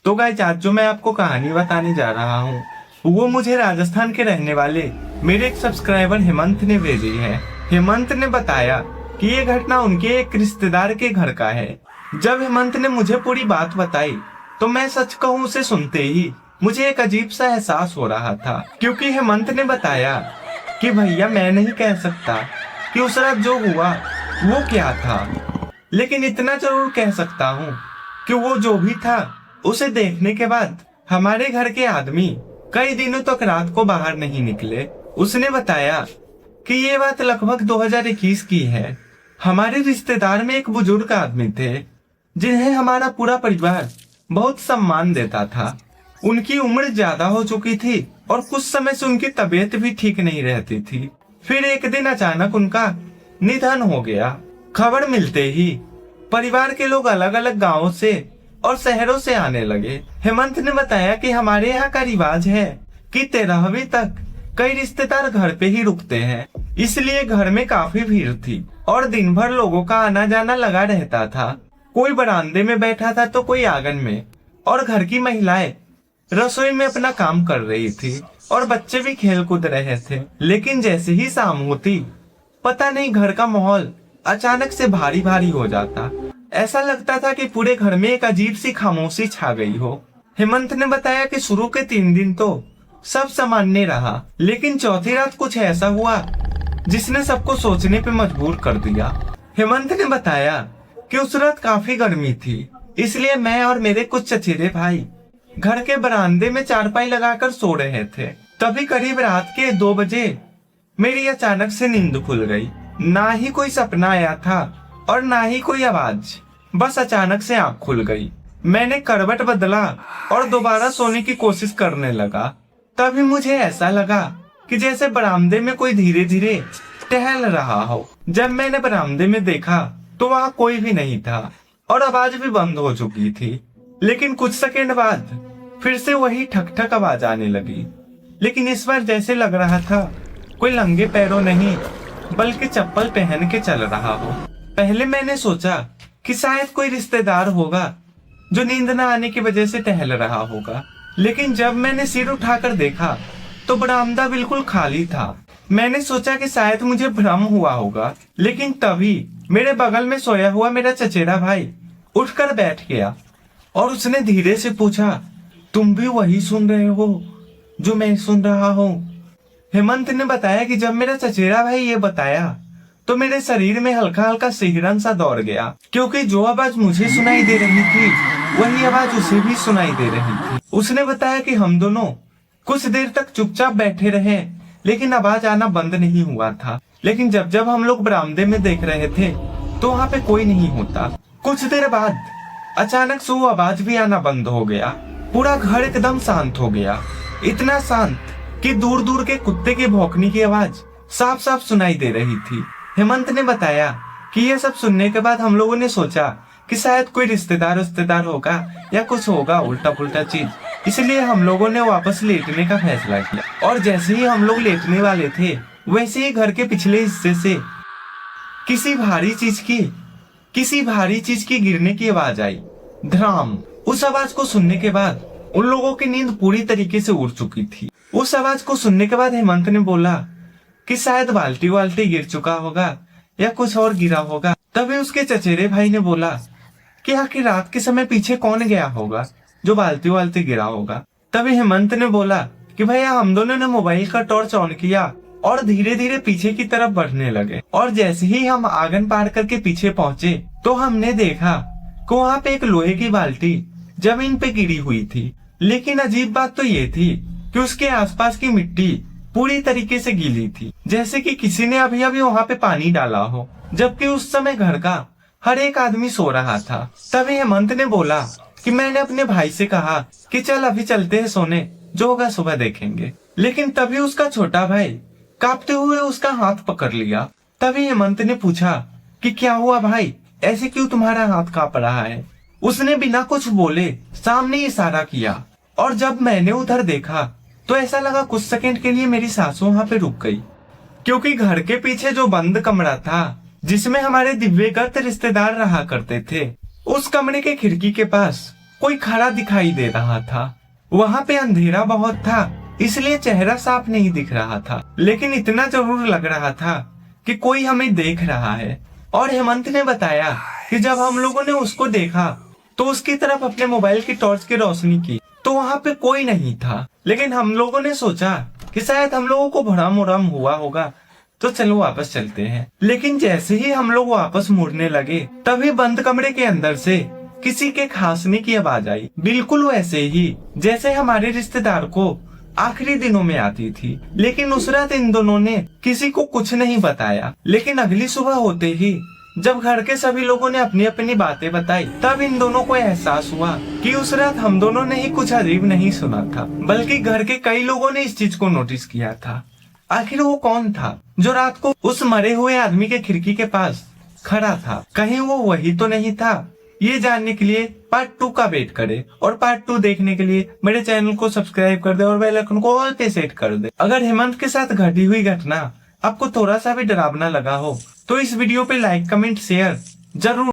तो गाइस आज जो मैं आपको कहानी बताने जा रहा हूँ वो मुझे राजस्थान के रहने वाले मेरे एक सब्सक्राइबर हेमंत ने भेजी है। हेमंत ने बताया कि ये घटना उनके एक रिश्तेदार के घर का है। जब हेमंत ने मुझे पूरी बात बताई तो मैं सच कहूँ उसे सुनते ही मुझे एक अजीब सा एहसास हो रहा था, क्योंकि हेमंत ने बताया कि भैया मैं नहीं कह सकता कि उस रात जो हुआ वो क्या था, लेकिन इतना जरूर कह सकता हूँ कि वो जो भी था उसे देखने के बाद हमारे घर के आदमी कई दिनों तक रात को बाहर नहीं निकले। उसने बताया कि ये बात लगभग 2021 की है। हमारे रिश्तेदार में एक बुजुर्ग आदमी थे जिन्हें हमारा पूरा परिवार बहुत सम्मान देता था। उनकी उम्र ज्यादा हो चुकी थी और कुछ समय से उनकी तबीयत भी ठीक नहीं रहती थी। फिर एक दिन अचानक उनका निधन हो गया। खबर मिलते ही परिवार के लोग अलग अलग गांवों से और शहरों से आने लगे। हेमंत ने बताया कि हमारे यहाँ का रिवाज है कि 13वीं तक कई रिश्तेदार घर पे ही रुकते हैं, इसलिए घर में काफी भीड़ थी और दिन भर लोगों का आना जाना लगा रहता था। कोई बरामदे में बैठा था तो कोई आंगन में, और घर की महिलाएं रसोई में अपना काम कर रही थी और बच्चे भी खेल कूद रहे थे। लेकिन जैसे ही शाम होती पता नहीं घर का माहौल अचानक से भारी भारी हो जाता। ऐसा लगता था कि पूरे घर में एक अजीब सी खामोशी छा गई हो। हेमंत ने बताया कि शुरू के 3 दिन तो सब सामान्य रहा, लेकिन चौथी रात कुछ ऐसा हुआ जिसने सबको सोचने पे मजबूर कर दिया। हेमंत ने बताया कि उस रात काफी गर्मी थी, इसलिए मैं और मेरे कुछ चचेरे भाई घर के बरामदे में चारपाई लगाकर सो रहे थे। तभी करीब रात के 2 बजे मेरी अचानक से नींद खुल गई। ना ही कोई सपना आया था और ना ही कोई आवाज, बस अचानक से आंख खुल गई। मैंने करवट बदला और दोबारा सोने की कोशिश करने लगा। तभी मुझे ऐसा लगा कि जैसे बरामदे में कोई धीरे धीरे टहल रहा हो। जब मैंने बरामदे में देखा तो वहाँ कोई भी नहीं था और आवाज भी बंद हो चुकी थी। लेकिन कुछ सेकंड बाद फिर से वही ठक ठक आवाज आने लगी, लेकिन इस बार जैसे लग रहा था कोई नंगे पैरों नहीं बल्कि चप्पल पहन के चल रहा हो। पहले मैंने सोचा कि शायद कोई रिश्तेदार होगा जो नींद न आने की वजह से टहल रहा होगा, लेकिन जब मैंने सिर उठाकर देखा तो बरामदा बिल्कुल खाली था। मैंने सोचा कि शायद मुझे भ्रम हुआ होगा, लेकिन तभी मेरे बगल में सोया हुआ मेरा चचेरा भाई उठकर बैठ गया और उसने धीरे से पूछा, तुम भी वही सुन रहे हो जो मैं सुन रहा हूँ? हेमंत ने बताया कि जब मेरा चचेरा भाई ये बताया तो मेरे शरीर में हल्का हल्का सिहरन सा दौड़ गया, क्योंकि जो आवाज मुझे सुनाई दे रही थी वही आवाज उसे भी सुनाई दे रही थी। उसने बताया कि हम दोनों कुछ देर तक चुपचाप बैठे रहे, लेकिन आवाज आना बंद नहीं हुआ था। लेकिन जब जब हम लोग बरामदे में देख रहे थे तो वहाँ पे कोई नहीं होता। कुछ देर बाद अचानक से वो आवाज भी आना बंद हो गया। पूरा घर एकदम शांत हो गया, इतना शांत कि दूर दूर के कुत्ते के भौंकने की आवाज साफ साफ सुनाई दे रही थी। हेमंत ने बताया कि यह सब सुनने के बाद हम लोगों ने सोचा कि शायद कोई रिश्तेदार होगा या कुछ होगा उल्टा पुल्टा चीज, इसलिए हम लोगों ने वापस लेटने का फैसला किया। और जैसे ही हम लोग लेटने वाले थे वैसे ही घर के पिछले हिस्से से किसी भारी चीज की गिरने की आवाज आई, धड़ाम। उस आवाज को सुनने के बाद उन लोगों की नींद पूरी तरीके से उड़ चुकी थी। उस आवाज को सुनने के बाद हेमंत ने बोला कि शायद बाल्टी वाल्टी गिर चुका होगा या कुछ और गिरा होगा। तभी उसके चचेरे भाई ने बोला कि आखिर रात के समय पीछे कौन गया होगा जो बाल्टी वाल्टी गिरा होगा। तभी हेमंत ने बोला कि भैया हम दोनों ने मोबाइल का टॉर्च ऑन किया और धीरे धीरे पीछे की तरफ बढ़ने लगे। और जैसे ही हम आंगन पार करके पीछे पहुंचे तो हमने देखा कि वहाँ पे एक लोहे की बाल्टी जमीन पे गिरी हुई थी। लेकिन अजीब बात तो ये थी कि उसके आसपास की मिट्टी पूरी तरीके से गीली थी, जैसे कि किसी ने अभी अभी वहाँ पे पानी डाला हो, जबकि उस समय घर का हर एक आदमी सो रहा था। तभी हेमंत ने बोला कि मैंने अपने भाई से कहा कि चल अभी चलते हैं सोने, जो होगा सुबह देखेंगे। लेकिन तभी उसका छोटा भाई कांपते हुए उसका हाथ पकड़ लिया। तभी हेमंत ने पूछा कि क्या हुआ भाई, ऐसे क्यों तुम्हारा हाथ कांप रहा है? उसने बिना कुछ बोले सामने इशारा किया और जब मैंने उधर देखा तो ऐसा लगा कुछ सेकंड के लिए मेरी सांसें वहाँ पे रुक गई, क्योंकि घर के पीछे जो बंद कमरा था जिसमें हमारे दिव्यगत रिश्तेदार रहा करते थे, उस कमरे के खिड़की के पास कोई खड़ा दिखाई दे रहा था। वहाँ पे अंधेरा बहुत था, इसलिए चेहरा साफ नहीं दिख रहा था, लेकिन इतना जरूर लग रहा था कि कोई हमें देख रहा है। और हेमंत ने बताया कि जब हम लोगों ने उसको देखा तो उसकी तरफ अपने मोबाइल की टॉर्च की रोशनी की तो वहाँ पे कोई नहीं था। लेकिन हम लोगों ने सोचा कि शायद हम लोगों को भ्रम उरम हुआ होगा, तो चलो वापस चलते हैं। लेकिन जैसे ही हम लोग वापस मुड़ने लगे तभी बंद कमरे के अंदर से किसी के खांसने की आवाज आई, बिल्कुल वैसे ही जैसे हमारे रिश्तेदार को आखिरी दिनों में आती थी। लेकिन उस रात इन दोनों ने किसी को कुछ नहीं बताया। लेकिन अगली सुबह होते ही जब घर के सभी लोगों ने अपनी अपनी बातें बताई, तब इन दोनों को एहसास हुआ कि उस रात हम दोनों ने ही कुछ अजीब नहीं सुना था, बल्कि घर के कई लोगों ने इस चीज को नोटिस किया था। आखिर वो कौन था जो रात को उस मरे हुए आदमी के खिड़की के पास खड़ा था? कहीं वो वही तो नहीं था? ये जानने के लिए पार्ट 2 का वेट करें, और पार्ट 2 देखने के लिए मेरे चैनल को सब्सक्राइब कर दे और बेल आइकन को ऑल पे सेट कर दे। अगर हेमंत के साथ घटी हुई घटना आपको थोड़ा सा भी डरावना लगा हो तो इस वीडियो पे लाइक, कमेंट, शेयर जरूर